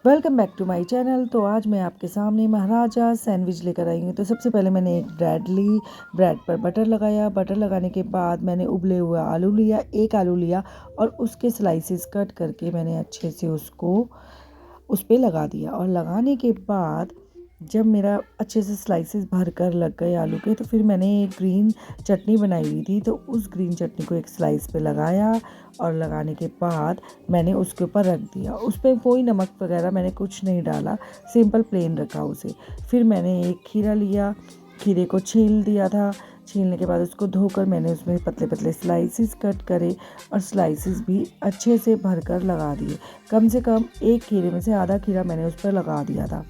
Welcome back to my channel. तो आज मैं आपके सामने महाराजा सैंडविच लेकर आई हूँ। तो सबसे पहले मैंने एक ब्रेड ली, ब्रेड पर बटर लगाया। बटर लगाने के बाद मैंने उबले हुए आलू लिया, एक आलू लिया और उसके स्लाइसेस कट करके मैंने अच्छे से उसको उस पर लगा दिया। और लगाने के बाद जब मेरा अच्छे से स्लाइसेस भर कर लग गए आलू के, तो फिर मैंने एक ग्रीन चटनी बनाई हुई थी, तो उस ग्रीन चटनी को एक स्लाइस पे लगाया। और लगाने के बाद मैंने उसके ऊपर रख दिया। उस पर कोई नमक वगैरह मैंने कुछ नहीं डाला, सिंपल प्लेन रखा उसे। फिर मैंने एक खीरा लिया, खीरे को छील दिया था। छीलने के बाद उसको धोकर मैंने उसमें पतले पतले स्लाइसेस कट करे और स्लाइसेस भी अच्छे से भरकर लगा दिए। कम से कम एक खीरे में से आधा खीरा मैंने उस पर लगा दिया था।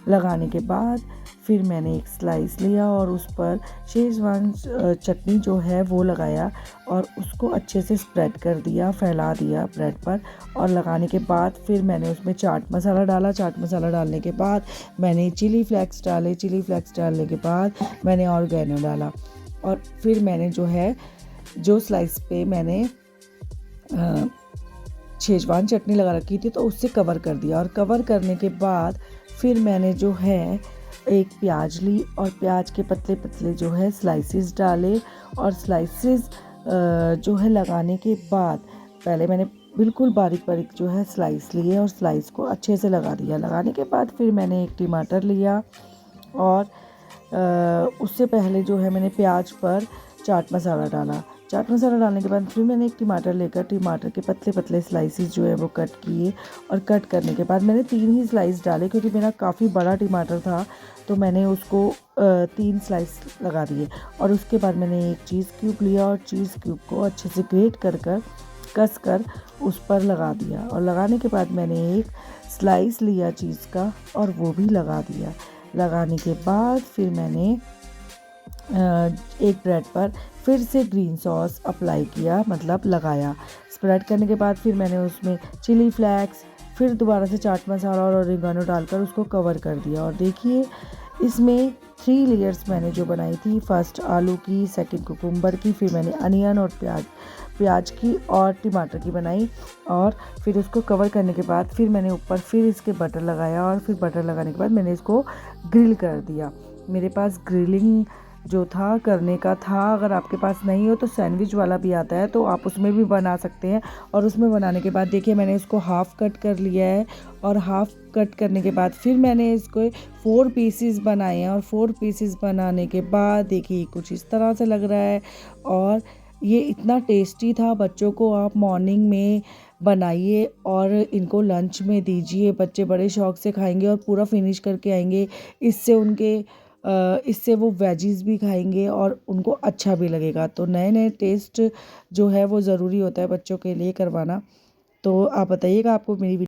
लगाने के बाद फिर मैंने एक स्लाइस लिया और उस पर शेजवान चटनी जो है वो लगाया और उसको अच्छे से स्प्रेड कर दिया, फैला दिया ब्रेड पर। और लगाने के बाद फिर मैंने उसमें चाट मसाला डाला। चाट मसाला डालने के बाद मैंने चिली फ्लेक्स डाले। चिली फ्लेक्स डालने के बाद मैंने ऑरिगेनो डाला। और फिर मैंने जो स्लाइस पे मैंने शेजवान चटनी लगा रखी थी तो उससे कवर कर दिया। और कवर करने के बाद फिर मैंने जो है एक प्याज ली और प्याज के पतले पतले जो है स्लाइसेस डाले। और स्लाइसेस जो है लगाने के बाद पहले मैंने बिल्कुल बारीक बारीक जो है स्लाइस लिए और स्लाइस को अच्छे से लगा दिया। लगाने के बाद फिर मैंने एक टमाटर लिया और उससे पहले जो है मैंने प्याज पर चाट मसाला डाला। चाट मसाला डालने के बाद फिर मैंने एक टमाटर लेकर टमाटर के पतले पतले स्लाइसेस जो है वो कट किए। और कट करने के बाद मैंने 3 ही स्लाइस डाले, क्योंकि मेरा काफ़ी बड़ा टमाटर था तो मैंने उसको 3 स्लाइस लगा दिए। और उसके बाद मैंने एक चीज़ क्यूब लिया और चीज़ क्यूब को अच्छे से ग्रेट कर कस कर उस पर लगा दिया। और लगाने के बाद मैंने एक स्लाइस लिया चीज़ का और वो भी लगा दिया। लगाने के बाद फिर मैंने एक ब्रेड पर फिर से ग्रीन सॉस अप्लाई किया, मतलब लगाया। स्प्रेड करने के बाद फिर मैंने उसमें चिली फ्लेक्स, फिर दोबारा से चाट मसाला और ऑरिगेनो डालकर उसको कवर कर दिया। और देखिए इसमें 3 लेयर्स मैंने जो बनाई थी, फर्स्ट आलू की, सेकंड कुकुम्बर की, फिर मैंने अनियन और प्याज की और टमाटर की बनाई। और फिर उसको कवर करने के बाद फिर मैंने ऊपर फिर इसके बटर लगाया। और फिर बटर लगाने के बाद मैंने इसको ग्रिल कर दिया। मेरे पास ग्रिलिंग जो था करने का था, अगर आपके पास नहीं हो तो सैंडविच वाला भी आता है, तो आप उसमें भी बना सकते हैं। और उसमें बनाने के बाद देखिए मैंने इसको हाफ़ कट कर लिया है। और हाफ़ कट करने के बाद फिर मैंने इसको 4 पीसेस बनाए हैं। और 4 पीसेस बनाने के बाद देखिए कुछ इस तरह से लग रहा है। और ये इतना टेस्टी था, बच्चों को आप मॉर्निंग में बनाइए और इनको लंच में दीजिए। बच्चे बड़े शौक से खाएंगे और पूरा फिनिश करके आएंगे। इससे वो वेजीज भी खाएंगे और उनको अच्छा भी लगेगा। तो नए नए टेस्ट जो है वो ज़रूरी होता है बच्चों के लिए करवाना। तो आप बताइएगा आपको मेरी